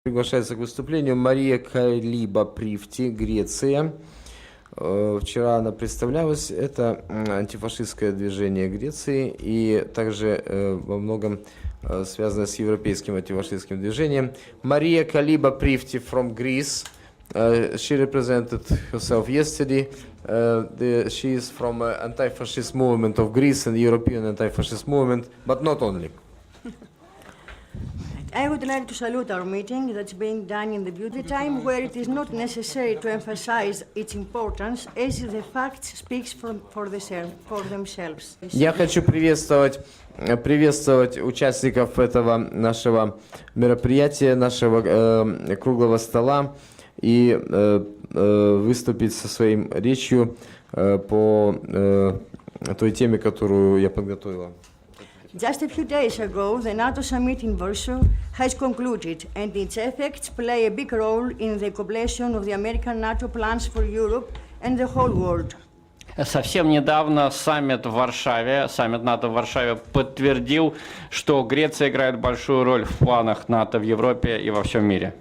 Приглашается к выступлению Мария Калиба-Прифти, Греция. Вчера она представлялась. Это антифашистское движение Греции и также во многом связано с европейским антифашистским движением. Мария Kaliba-Prifti from Greece. She represented herself yesterday. She is from anti-fascist movement of Greece and the European anti-fascist movement, but not only. I would like to salute our meeting that's being done in the beauty time, where it is not necessary to emphasize its importance, as the facts speak for themselves. Я хочу приветствовать участников этого нашего мероприятия, нашего круглого стола и выступить со своей речью по той теме, которую я подготовила. Just a few days ago, the NATO summit in Warsaw has concluded, and its effects play a big role in the completion of the American NATO plans for Europe and the whole world. Совсем недавно саммит НАТО в Варшаве подтвердил, что Греция играет большую роль в планах НАТО в Европе и во всем мире.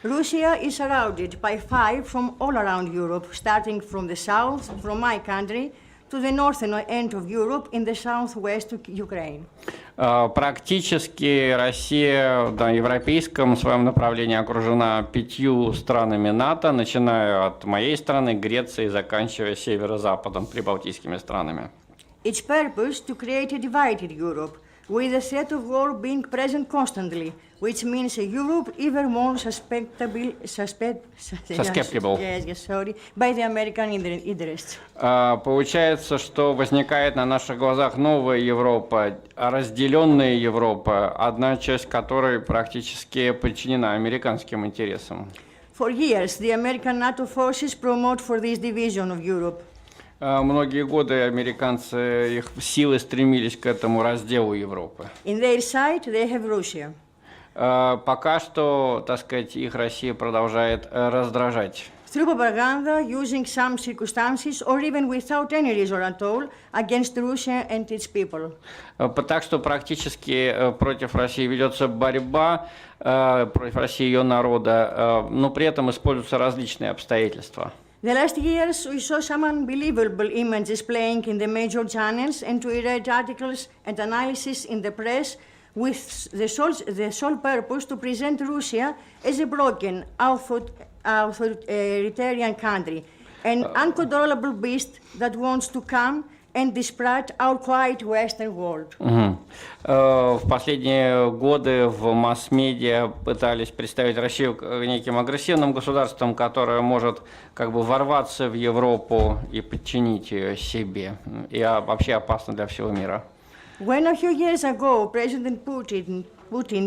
Russia is surrounded by fire from all around Europe, starting from the south, from my country, to the northern end of Europe in the southwest of Ukraine. Практически Россия на европейском своем направлении окружена 5 странами НАТО, начиная от моей страны, Греции, заканчивая северо-западом, прибалтийскими странами. Its purpose to create a divided Europe, with the threat of war being present constantly, which means a Europe even more susceptible by the American interests. Получается, что возникает на наших глазах новая Европа, разделенная Европа, одна часть которой практически подчинена американским интересам. For years, the American NATO forces promote for this division of Europe. Многие годы американцы, их силы стремились к этому разделу Европы. In their side, they have Russia. Пока что, так сказать, их Россия продолжает раздражать. Through propaganda, using some circumstances, or even without any reason at all, against Russia and its people. Так что практически против России ведется борьба, против России и ее народа, но при этом используются различные обстоятельства. The last years, we saw some unbelievable images playing in the major channels, and we read articles and analysis in the press with the sole purpose to present Russia as a broken, authoritarian country, an uncontrollable beast that wants to come and disrupt our quiet Western world. В последние годы в масс-медиа пытались представить Россию неким агрессивным государством, которое может как бы ворваться в Европу и подчинить ее себе, и вообще опасно для всего мира. When a few years ago President Putin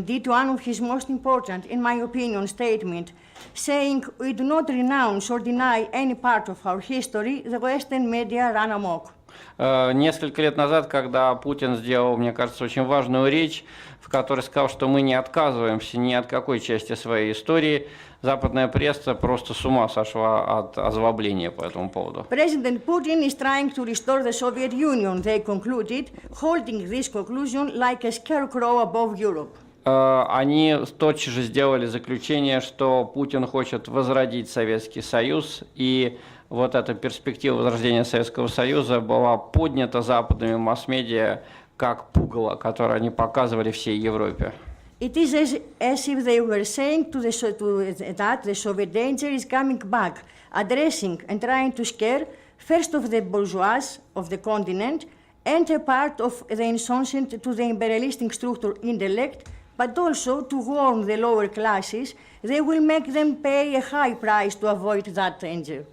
did one of his most important, in my opinion, statement, saying we do not renounce or deny any part of our history, the Western media ran amok. Несколько лет назад, когда Путин сделал, мне кажется, очень важную речь, в которой сказал, что мы не отказываемся ни от какой части своей истории, западная пресса просто с ума сошла от озлобления по этому поводу. President Putin is trying to restore the Soviet Union, they concluded, holding this conclusion like a scarecrow above Europe. Они тотчас же сделали заключение, что Путин хочет возродить Советский Союз, и вот эта перспектива возрождения Советского Союза была поднята западными масс-медиа как пугало, которое они показывали всей Европе. It is as if they were saying that the Soviet danger is coming back, addressing and trying to scare first of the bourgeois of the continent and a part of the insouciant to the imperialistic structure intellect, but also to warn the lower classes, they will make them pay a high price to avoid that danger.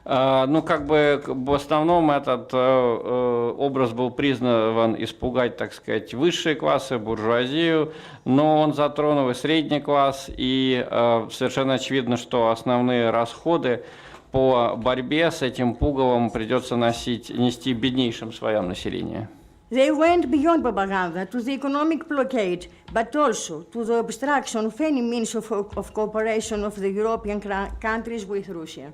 Ну, как бы в основном этот образ был призван испугать, так сказать, высшие классы, буржуазию, но он затронул и средний класс, и совершенно очевидно, что основные расходы по борьбе с этим пугалом придется нести беднейшим слоям населения. They went beyond propaganda to the economic blockade, but also to the obstruction of any means of cooperation of the European countries with Russia.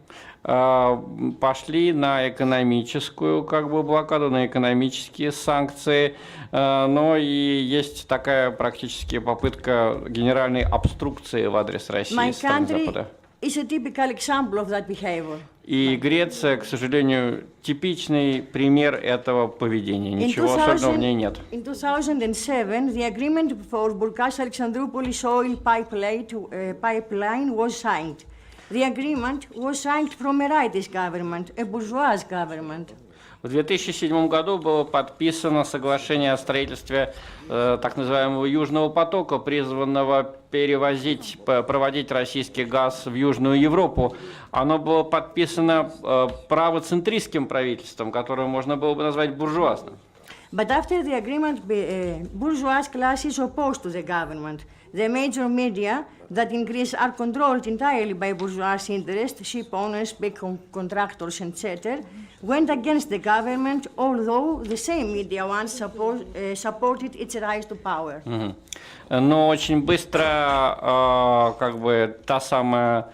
Пошли на экономическую блокаду, на экономические санкции, но и есть такая практически попытка генеральной обструкции в адрес России со стороны Запада. Is a typical example of that behavior. И Греция, к сожалению, типичный пример этого поведения. Ничего особенного в ней нет. In 2007, the agreement for Burgas-Alexandroupolis oil pipeline was signed. The agreement was signed from a rightist government, a bourgeois government. В 2007 году было подписано соглашение о строительстве так называемого Южного потока, призванного проводить российский газ в Южную Европу. Оно было подписано правоцентристским правительством, которое можно было бы назвать буржуазным. But after the agreement, bourgeois classes opposed to the government. The major media that in Greece are controlled entirely by bourgeois interests, ship owners, big contractors, etc., went against the government, although the same media once supported its rise to power. Но очень быстро та самая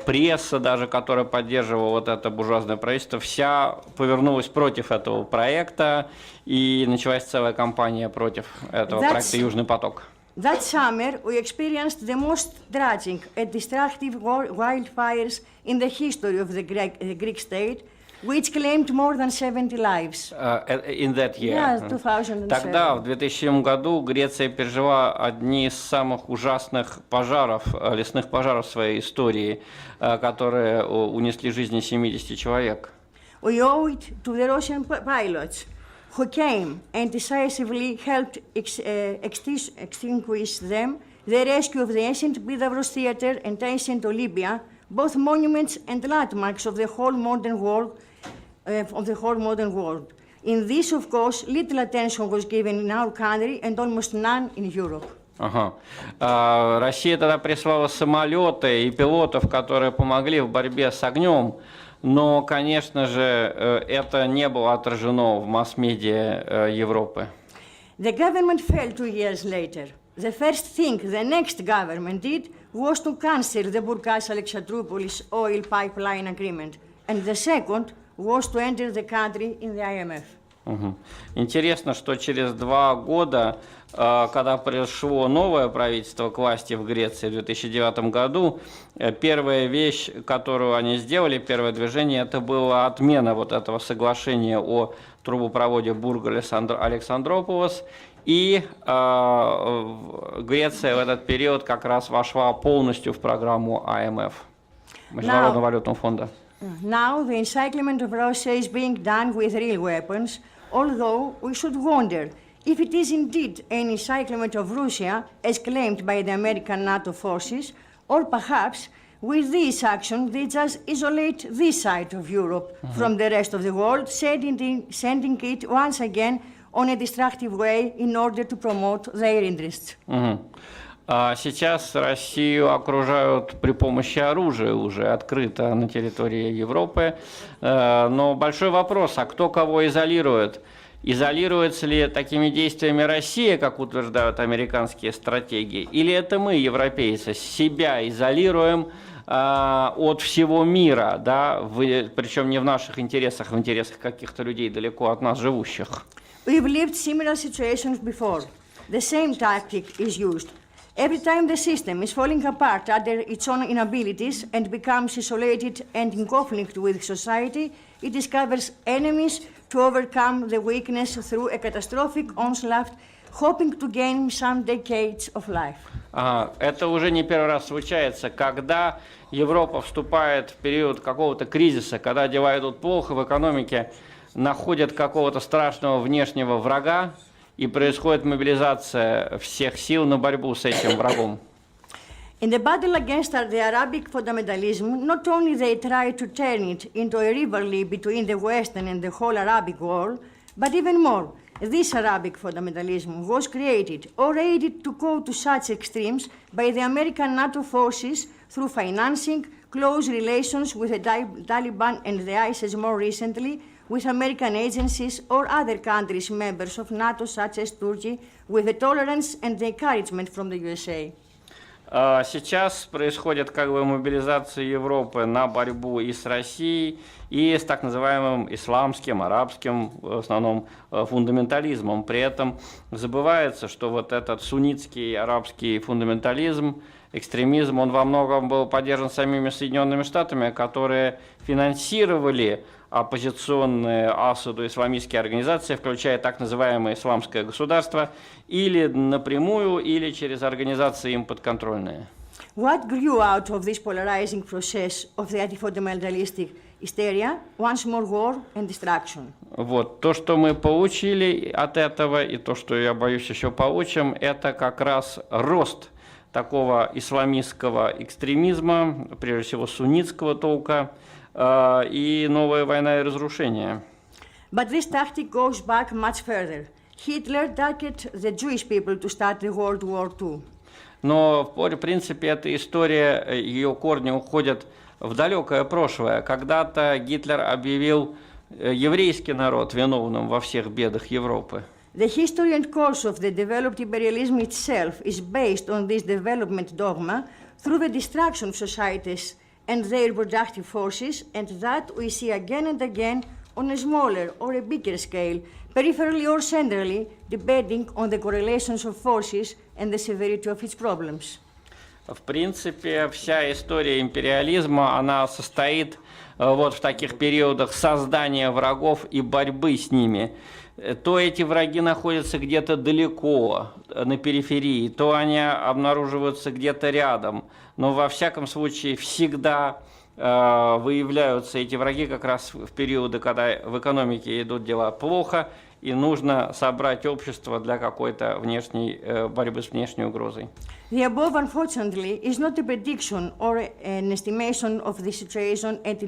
пресса, даже которая поддерживала вот это буржуазное правительство, вся повернулась против этого проекта, и началась целая кампания против этого проекта «Южный поток». That summer, we experienced the most tragic and destructive wildfires in the history of the Greek state, which claimed more than 70 lives. In that year. Yeah, 2007. Тогда, в 2007 году, Греция пережила одни из самых ужасных лесных пожаров в своей истории, которые унесли жизни 70 человек. We owe it to the Russian pilots, who came and decisively helped extinguish them, the rescue of the ancient Bidavros Theatre and ancient Olympia, both monuments and landmarks of the whole modern world. In this, of course, little attention was given in our country and almost none in Europe. Россия тогда прислала самолеты и пилотов, которые помогли в борьбе с огнем. Но, конечно же, это не было отражено в масс-медиа Европы. The government fell 2 years later. The first thing the next government did was to cancel the Burgas-Alexandroupolis oil pipeline agreement, and the second was to enter the country in the IMF. Интересно, что через 2 года, когда пришло новое правительство к власти в Греции в 2009 году, первая вещь, которую они сделали, первое движение, это была отмена вот этого соглашения о трубопроводе Бургас-Александрополис, и Греция в этот период как раз вошла полностью в программу IMF, Международного валютного фонда. Now the encirclement of Russia is being done with real weapons, although we should wonder if it is indeed an encirclement of Russia, as claimed by the American NATO forces, or perhaps with this action they just isolate this side of Europe from the rest of the world, sending it once again on a destructive way in order to promote their interests. Сейчас Россию окружают при помощи оружия уже открыто на территории Европы. Но большой вопрос, а кто кого изолирует? Изолируется ли такими действиями Россия, как утверждают американские стратегии, или это мы, европейцы, себя изолируем от всего мира, да? Причем не в наших интересах, в интересах каких-то людей далеко от нас живущих? We've lived similar situations before. The same tactic is used. Every time the system is falling apart under its own inabilities and becomes isolated and in conflict with society, it discovers enemies to overcome the weakness through a catastrophic onslaught, hoping to gain some decades of life. Это уже не первый раз случается, когда Европа вступает в период какого-то кризиса, когда дела идут плохо в экономике, находят какого-то страшного внешнего врага, и происходит мобилизация всех сил на борьбу с этим врагом. In the battle against the Arabic fundamentalism, not only they try to turn it into a rivalry between the Western and the whole Arabic world, but even more, this Arabic fundamentalism was created or aided to go to such extremes by the American NATO forces through financing, close relations with the Taliban and the ISIS more recently, with American agencies or other countries members of NATO, such as Turkey, with the tolerance and the encouragement from the USA. Сейчас происходит как бы мобилизация Европы на борьбу и с Россией, и с так называемым исламским, арабским, в основном, фундаментализмом. При этом забывается, что вот этот суннитский арабский фундаментализм, экстремизм, он во многом был поддержан самими Соединенными Штатами, которые финансировали оппозиционные Асаду исламистские организации, включая так называемое исламское государство, или напрямую, или через организации им подконтрольные. What grew out of this polarizing process of the anti-fundamentalistic hysteria? Once more war and destruction. Вот. То, что мы получили от этого, и то, что, я боюсь, еще получим, это как раз рост такого исламистского экстремизма, прежде всего суннитского толка, и новая война и разрушение. But this tactic goes back much further. Hitler targeted the Jewish people to start the World War II. Но, в принципе, эта история, ее корни уходят в далекое прошлое. Когда-то Гитлер объявил еврейский народ виновным во всех бедах Европы. The history and course of the developed imperialism itself is based on this development dogma through the destruction of societies and their productive forces, and that we see again and again on a smaller or a bigger scale, peripherally or centrally, depending on the correlations of forces and the severity of its problems. В принципе, вся история империализма, она состоит вот в таких периодах создания врагов и борьбы с ними. То эти враги находятся где-то далеко, на периферии, то они обнаруживаются где-то рядом. Но во всяком случае всегда выявляются эти враги как раз в периоды, когда в экономике идут дела плохо, и нужно собрать общество для какой-то внешней борьбы с внешней угрозой. The above, unfortunately, is not a prediction or an estimation of the situation and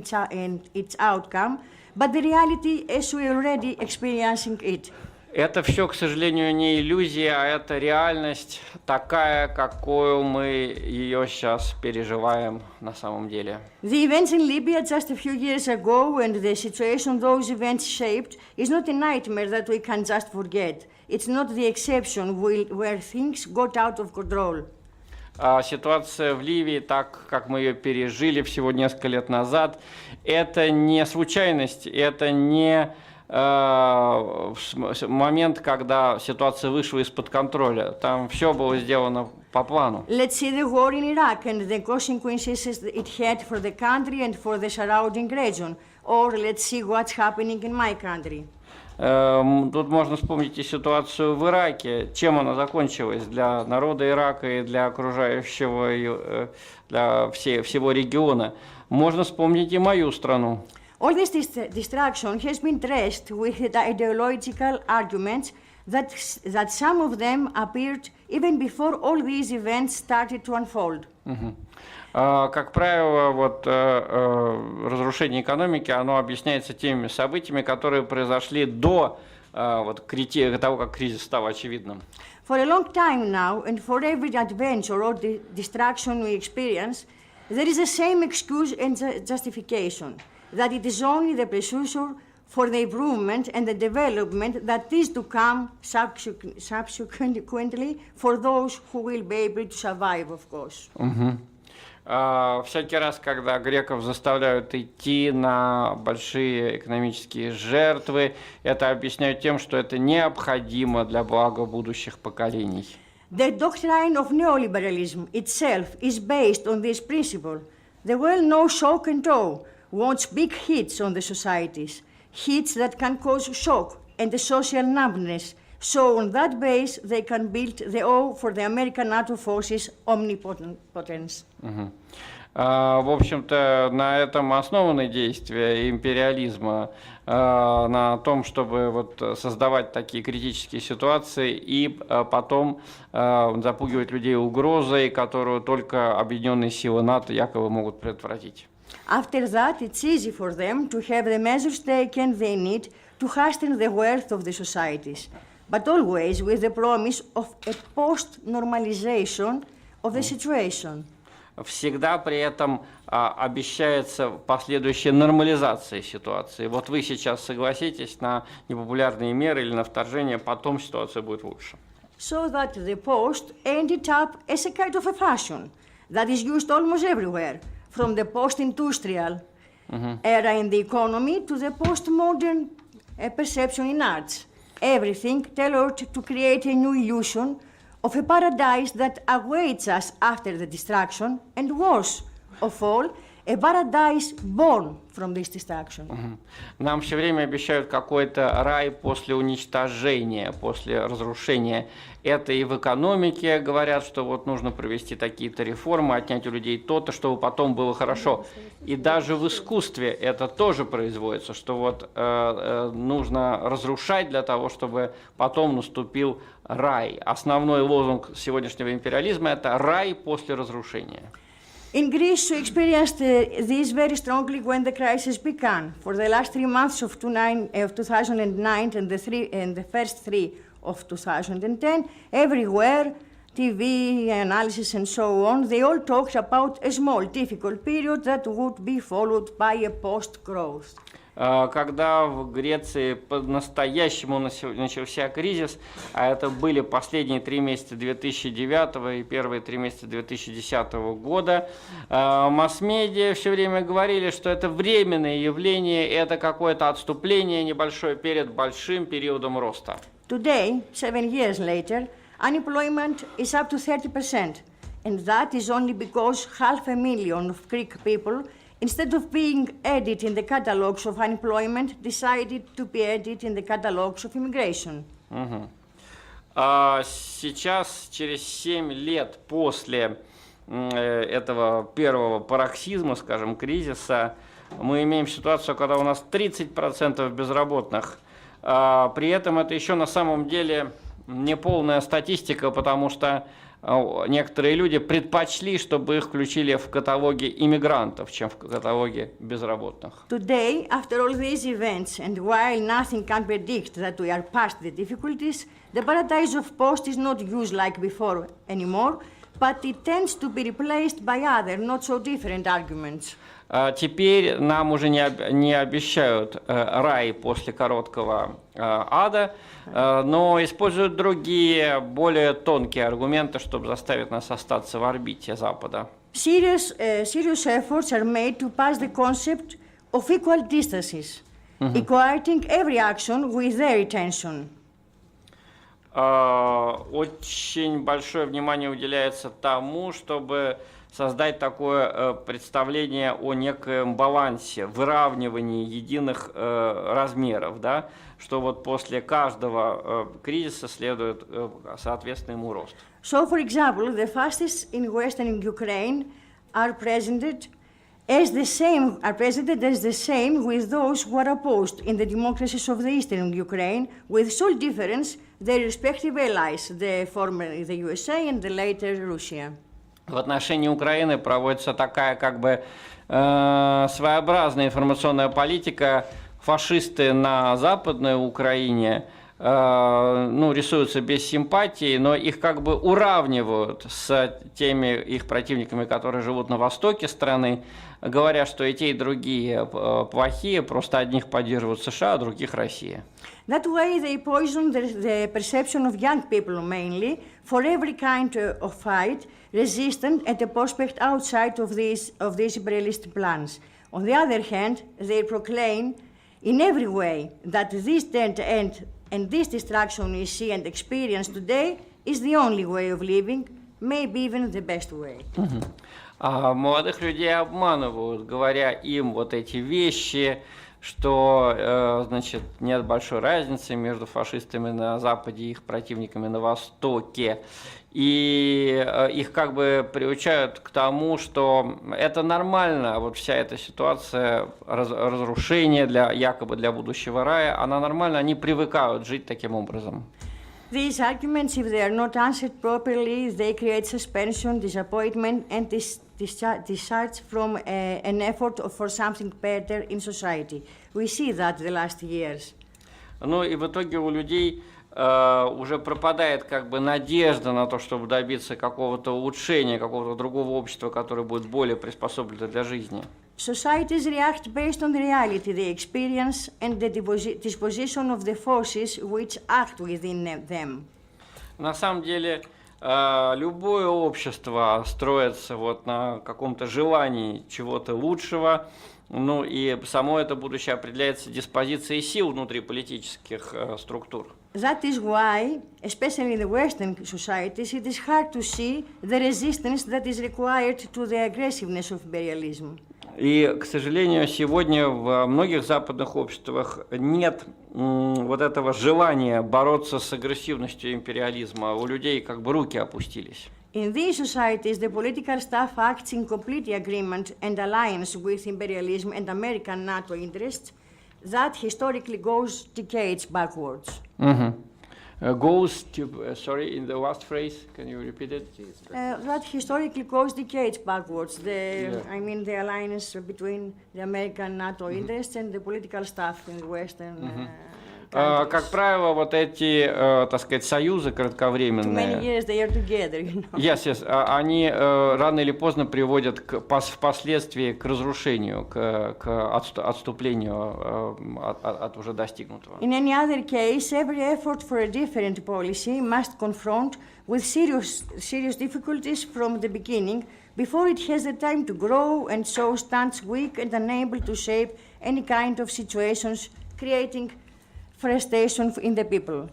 its outcome, but the reality as we are already experiencing it. Это все, к сожалению, не иллюзия, а это реальность такая, какую мы ее сейчас переживаем на самом деле. The events in Libya just a few years ago and the situation those events shaped is not a nightmare that we can just forget. It's not the exception where things got out of control. Ситуация в Ливии, так как мы ее пережили всего несколько лет назад, это не случайность, это не момент, когда ситуация вышла из-под контроля. Там все было сделано по плану. Let's see the war in Iraq and the consequences it had for the country and for the surrounding region. Or let's see what's happening in my country. Тут можно вспомнить и ситуацию в Ираке, чем она закончилась для народа Ирака и для окружающего, для всего региона. Можно вспомнить и мою страну. All this destruction has been dressed with ideological arguments that some of them appeared even before all these events started to unfold. Как правило, вот, разрушение экономики, оно объясняется теми событиями, которые произошли до того, как кризис стал очевидным. For a long time now, and for every adventure or destruction we experience, there is the same excuse and justification, that it is only the precursor for the improvement and the development that is to come subsequently for those who will be able to survive, of course. Всякий раз, когда греков заставляют идти на большие экономические жертвы, это объясняют тем, что это необходимо для блага будущих поколений. The doctrine of neoliberalism itself is based on this principle. The well-known shock and awe wants big hits on the societies, hits that can cause shock and the social numbness. So on that base, they can build the awe for the American NATO forces' omnipotence. В общем-то, на этом основаны действия империализма, на том, чтобы вот создавать такие критические ситуации и потом запугивать людей угрозой, которую только объединенные силы НАТО якобы могут предотвратить. After that, it's easy for them to have the measures taken they need to hasten the wealth of the societies, but always with the promise of a post-normalization of the situation. всегда при этом обещается последующая нормализация ситуации. Вот вы сейчас согласитесь на непопулярные меры или на вторжение, потом ситуация будет лучше. So that the post ended up as a kind of a fashion that is used almost everywhere, from the post-industrial era in the economy to the post-modern perception in arts. Everything tailored to create a new illusion of a paradise that awaits us after the destruction, and worse of all, a paradise born from this destruction. Нам все время обещают какой-то рай после уничтожения, после разрушения. Это и в экономике говорят, что вот нужно провести такие-то реформы, отнять у людей то-то, чтобы потом было хорошо. И даже в искусстве это тоже производится, что вот нужно разрушать для того, чтобы потом наступил рай. Основной лозунг сегодняшнего империализма – это рай после разрушения. In Greece, we experienced this very strongly when the crisis began. For the last 3 months of 2009 and the first 3 of 2010, everywhere, TV, analysis and so on, they all talked about a small, difficult period that would be followed by a post-growth. Когда в Греции по-настоящему начался кризис, а это были последние 3 месяца 2009 и первые 3 месяца 2010 года, масс-медиа все время говорили, что это временное явление, это какое-то отступление небольшое перед большим периодом роста. Today, 7 years later, unemployment is up to 30%, and that is only because 500,000 of Greek people, instead of being added in the catalogues of unemployment, decided to be added in the catalogues of immigration. Сейчас, через 7 лет после этого первого пароксизма, скажем, кризиса, мы имеем ситуацию, когда у нас 30% безработных. При этом это еще на самом деле не полная статистика, потому что некоторые люди предпочли, чтобы их включили в каталоги иммигрантов, чем в каталоги безработных. Today, after all these events, and while nothing can predict that we are past the difficulties, the paradise of post is not used like before anymore, but it tends to be replaced by other, not so different arguments. Теперь нам уже не обещают рай после короткого ада, но используют другие, более тонкие аргументы, чтобы заставить нас остаться в орбите Запада. Serious efforts are made to pass the concept of equal distances, equating every action with their intention. Очень большое внимание уделяется тому, чтобы создать такое представление о некоем балансе, выравнивании единых размеров, да, что вот после каждого кризиса следует соответственный ему рост. So, for example, the fascists in Western Ukraine are presented as the same with those who are opposed in the democracies of the Eastern Ukraine, with sole difference their respective allies, the USA and the later Russia. В отношении Украины проводится такая как бы своеобразная информационная политика. Фашисты на Западной Украине рисуются без симпатии, но их как бы уравнивают с теми их противниками, которые живут на востоке страны, говоря, что и те, и другие плохие, просто одних поддерживают США, а других Россия. That way they poison the perception of young people mainly for every kind of fight, resistance and a prospect outside of these imperialist plans. On the other hand, they proclaim in every way that this dead end and this destruction we see and experience today is the only way of living, maybe even the best way. Молодых людей обманывают, говоря им вот эти вещи, что, значит, нет большой разницы между фашистами на Западе и их противниками на Востоке. И их как бы приучают к тому, что это нормально, вот вся эта ситуация разрушения якобы для будущего рая, она нормальна, они привыкают жить таким образом. These arguments, if they are not answered properly, they create suspension, disappointment, and discharge from an effort for something better in society. We see that the last years. Ну и в итоге у людей уже пропадает как бы надежда на то, чтобы добиться какого-то улучшения, какого-то другого общества, которое будет более приспособлено для жизни. Societies react based on the reality they experience and the disposition of the forces which act within them. На самом деле, любое общество строится вот на каком-то желании чего-то лучшего, ну и само это будущее определяется диспозицией сил внутри политических структур. That is why, especially in the Western societies, it is hard to see the resistance that is required to the aggressiveness of imperialism. И, к сожалению, сегодня в многих западных обществах нет вот этого желания бороться с агрессивностью империализма. У людей как бы руки опустились. In these societies, the political staff acts in complete agreement and alliance with imperialism and American NATO interests that historically goes decades backwards. Goes to, sorry, in the last phrase, can you repeat it? That historically goes decades backwards. I mean, the alliance between the American NATO interests and the political staff in the Western countries. Как правило, вот эти, так сказать, союзы кратковременные, Many years they are together, you know. Они рано или поздно приводят впоследствии к разрушению, к отступлению от уже достигнутого. In any other case, every effort for a different policy must confront with serious difficulties from the beginning before it has the time to grow and so stands weak and unable to shape any kind of situations, creating frustration in the people.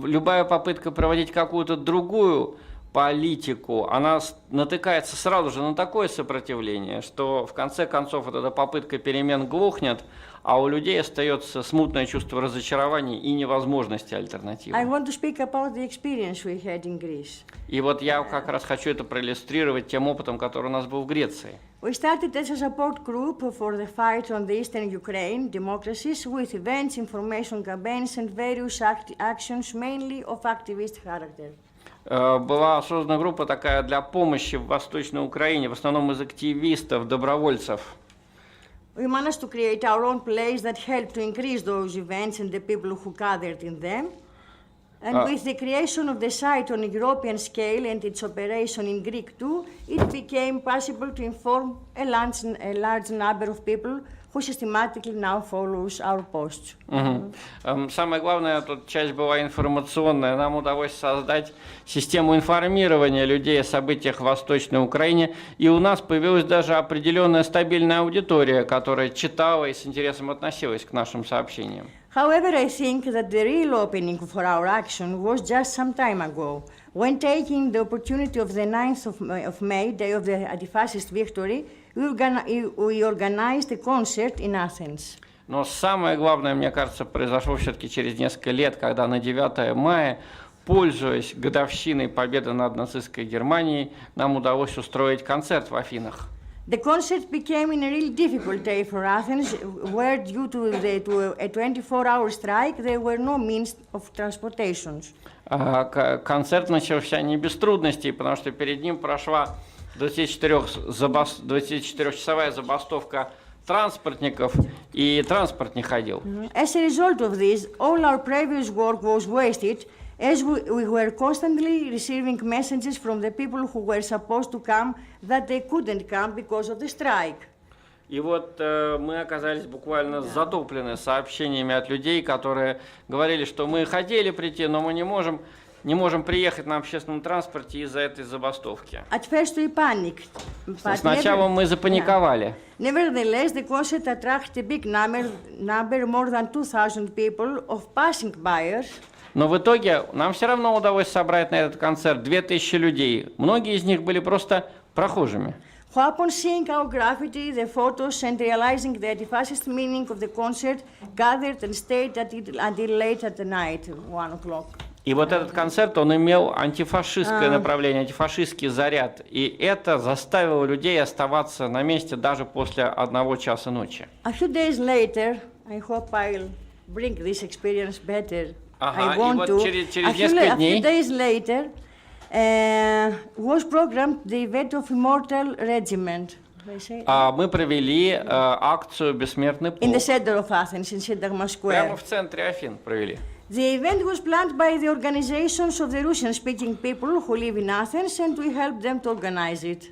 Любая попытка проводить какую-то другую политику, она натыкается сразу же на такое сопротивление, что в конце концов вот эта попытка перемен глохнет, а у людей остается смутное чувство разочарования и невозможности альтернативы. I want to speak about the experience we had in Greece. И вот я как раз хочу это проиллюстрировать тем опытом, который у нас был в Греции. We started as a support group for the fight on the eastern Ukraine democracies with events, information campaigns and various actions mainly of activist character. Была создана группа такая для помощи в Восточной Украине, в основном из активистов, добровольцев. We managed to create our own place that helped to increase those events and the people who gathered in them. And with the creation of the site on a European scale and its operation in Greek too, it became possible to inform a large number of people who systematically now follows our posts. Самое главное, тут часть была информационная. Нам удалось создать систему информирования людей о событиях в Восточной Украине, и у нас появилась даже определенная стабильная аудитория, которая читала и с интересом относилась к нашим сообщениям. However, I think that the real opening for our action was just some time ago, when taking the opportunity of the 9th of May, day of the anti-fascist victory, we organized a concert in Athens. Но самое главное, мне кажется, произошло все-таки через несколько лет, когда на 9 мая, пользуясь годовщиной победы над нацистской Германией, нам удалось устроить концерт в Афинах. The concert became in a really difficult day for Athens, where due to a 24-hour strike, there were no means of transportation. Концерт начался не без трудностей, потому что перед ним прошла 24-часовая забастовка транспортников, и транспорт не ходил. As a result of this, all our previous work was wasted, as we were constantly receiving messages from the people who were supposed to come that they couldn't come because of the strike. И вот мы оказались буквально затоплены сообщениями от людей, которые говорили, что мы хотели прийти, но мы не можем приехать на общественном транспорте из-за этой забастовки. At first we panicked. Сначала мы запаниковали. Nevertheless, the concert attracted a big number, more than 2,000 people of passing buyers. Но в итоге нам все равно удалось собрать на этот концерт 2000 людей. Многие из них были просто прохожими. Who, upon seeing our graffiti, the photos, and realizing the anti-fascist meaning of the concert, gathered and stayed until late at the night, 1 o'clock. И вот этот концерт, он имел антифашистское направление, антифашистский заряд. И это заставило людей оставаться на месте даже после 1 часа ночи. A few days later, I hope I'll bring this experience better. I want to. Через несколько дней. A few days later, was programmed the event of Immortal Regiment. Мы провели акцию «Бессмертный полк». In the center of Athens, in Syntagma Square. Прямо в центре Афин провели. The event was planned by the organizations of the Russian-speaking people who live in Athens, and we helped them to organize it.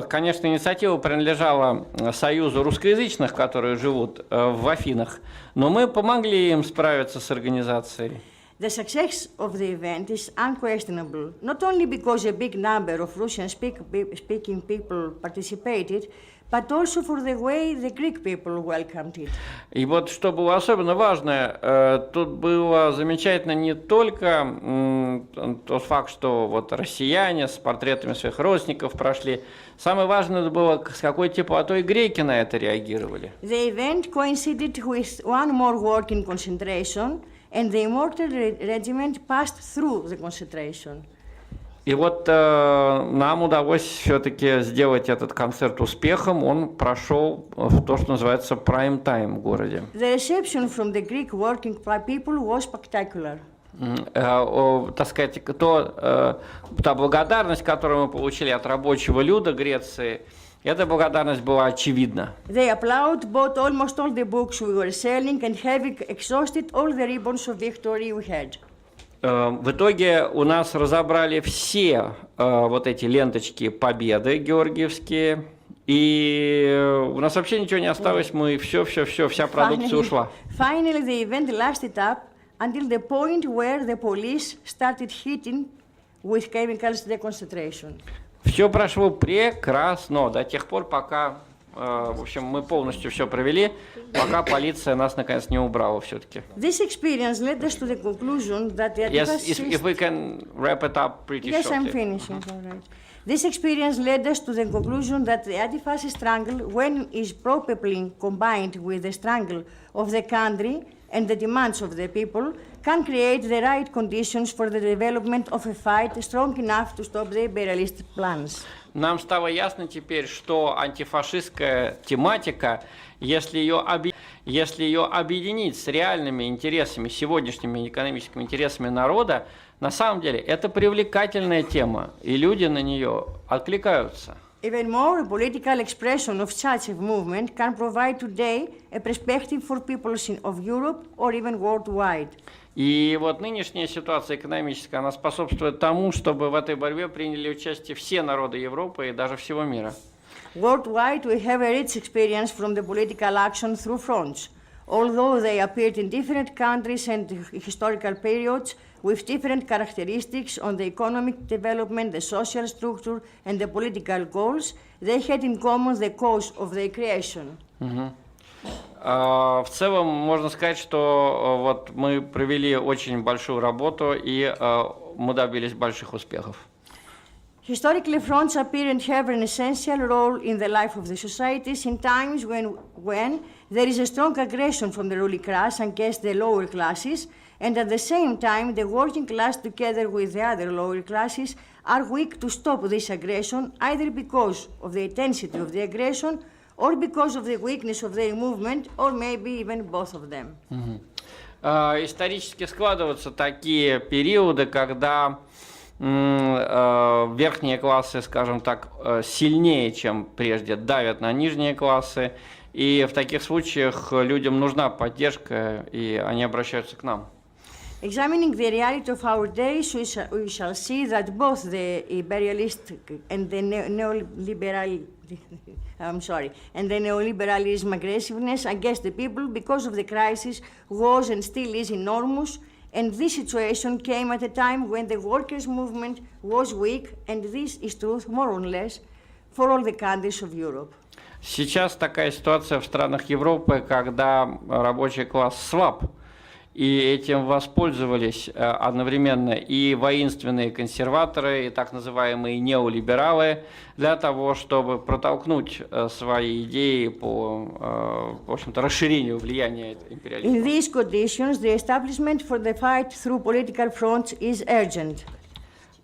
Конечно, инициатива принадлежала союзу русскоязычных, которые живут в Афинах, но мы помогли им справиться с организацией. The success of the event is unquestionable, not only because a big number of Russian-speaking people participated, but also for the way the Greek people welcomed it. И вот что было особенно важно, тут было замечательно не только тот факт, что вот россияне с портретами своих родственников прошли. Самое важное было, с какой теплотой греки на это реагировали. The event coincided with one more work in concentration, and the immortal regiment passed through the concentration. И вот нам удалось все-таки сделать этот концерт успехом. Он прошел в то, что называется prime time в городе. The reception from the Greek working people was spectacular. Так сказать, та благодарность, которую мы получили от рабочего люда Греции, эта благодарность была очевидна. They applauded, bought almost all the books we were selling, and having exhausted all the ribbons of victory we had. В итоге у нас разобрали все вот эти ленточки победы георгиевские, и у нас вообще ничего не осталось, мы вся продукция ушла. Finally, the event lasted up until the point where the police started hitting with chemicals the concentration. Все прошло прекрасно до тех пор, пока, в общем, мы полностью все провели, пока полиция нас наконец не убрала все-таки. This experience led us to the conclusion that the If we can wrap it up pretty shortly. Yes, I'm finishing. All right. This experience led us to the conclusion that the anti-fascist struggle, when is properly combined with the struggle of the country and the demands of the people, can create the right conditions for the development of a fight strong enough to stop the imperialist plans. Нам стало ясно теперь, что антифашистская тематика, если ее объединить с реальными интересами, сегодняшними экономическими интересами народа, на самом деле это привлекательная тема, и люди на нее откликаются. Even more, a political expression of such a movement can provide today a perspective for peoples of Europe or even worldwide. И вот нынешняя ситуация экономическая, она способствует тому, чтобы в этой борьбе приняли участие все народы Европы и даже всего мира. Worldwide, we have a rich experience from the political action through fronts. Although they appeared in different countries and historical periods with different characteristics on the economic development, the social structure, and the political goals, they had in common the cause of their creation. В целом можно сказать, что вот мы провели очень большую работу и мы добились больших успехов. Historically, fronts appear and have an essential role in the life of the societies in times when there is a strong aggression from the ruling class against the lower classes, and at the same time the working class together with the other lower classes are weak to stop this aggression, either because of the intensity of the aggression or because of the weakness of their movement, or maybe even both of them. Исторически складываются такие периоды, когда верхние классы, скажем так, сильнее, чем прежде, давят на нижние классы, и в таких случаях людям нужна поддержка, и они обращаются к нам. Examining the reality of our days, we shall see that both the imperialist and the neoliberalism aggressiveness against the people because of the crisis was and still is enormous, and this situation came at a time when the workers' movement was weak, and this is true more or less for all the countries of Europe. Сейчас такая ситуация в странах Европы, когда рабочий класс слаб, и этим воспользовались одновременно и воинственные консерваторы, и так называемые неолибералы, для того, чтобы протолкнуть свои идеи по, в общем-то, расширению влияния империализма. In these conditions, the establishment for the fight through political fronts is urgent.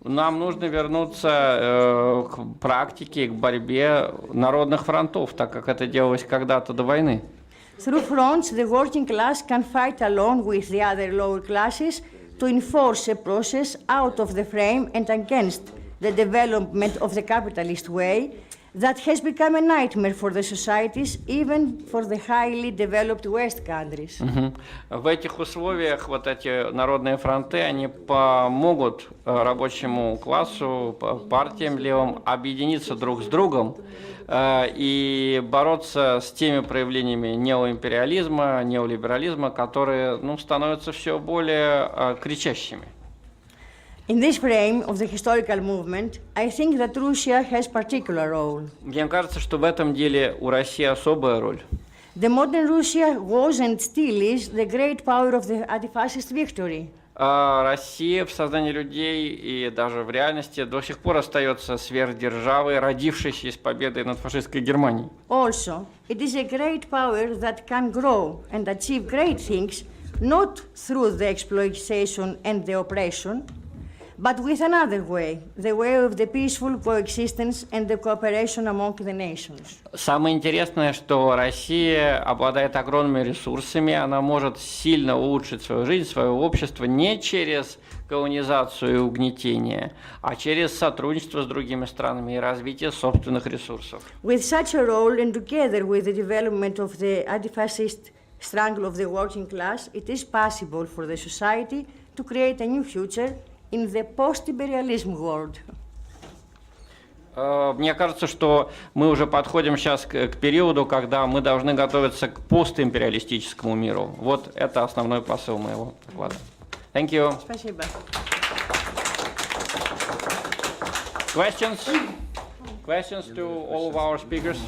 Нам нужно вернуться к практике, к борьбе народных фронтов, так как это делалось когда-то до войны. Through fronts, the working class can fight along with the other lower classes to enforce a process out of the frame and against the development of the capitalist way, that has become a nightmare for the societies, even for the highly developed West countries. В этих условиях вот эти народные фронты, они помогут рабочему классу, партиям левым объединиться друг с другом и бороться с теми проявлениями неоимпериализма, неолиберализма, которые становятся все более кричащими. In this frame of the historical movement, I think that Russia has particular role. Мне кажется, что в этом деле у России особая роль. The modern Russia was and still is the great power of the anti-fascist victory. Россия в сознании людей и даже в реальности до сих пор остается сверхдержавой, родившейся из победы над фашистской Германией. Also, it is a great power that can grow and achieve great things, not through the exploitation and the oppression, but with another way, the way of the peaceful coexistence and the cooperation among the nations. Самое интересное, что Россия обладает огромными ресурсами, она может сильно улучшить свою жизнь, свое общество не через колонизацию и угнетение, а через сотрудничество с другими странами и развитие собственных ресурсов. With such a role and together with the development of the anti-fascist struggle of the working class, it is possible for the society to create a new future in the post-imperialism world. Мне кажется, что мы уже подходим сейчас к периоду, когда мы должны готовиться к постимпериалистическому миру. Вот это основной посыл моего доклада. Thank you. Спасибо. Questions? Questions to all of our speakers?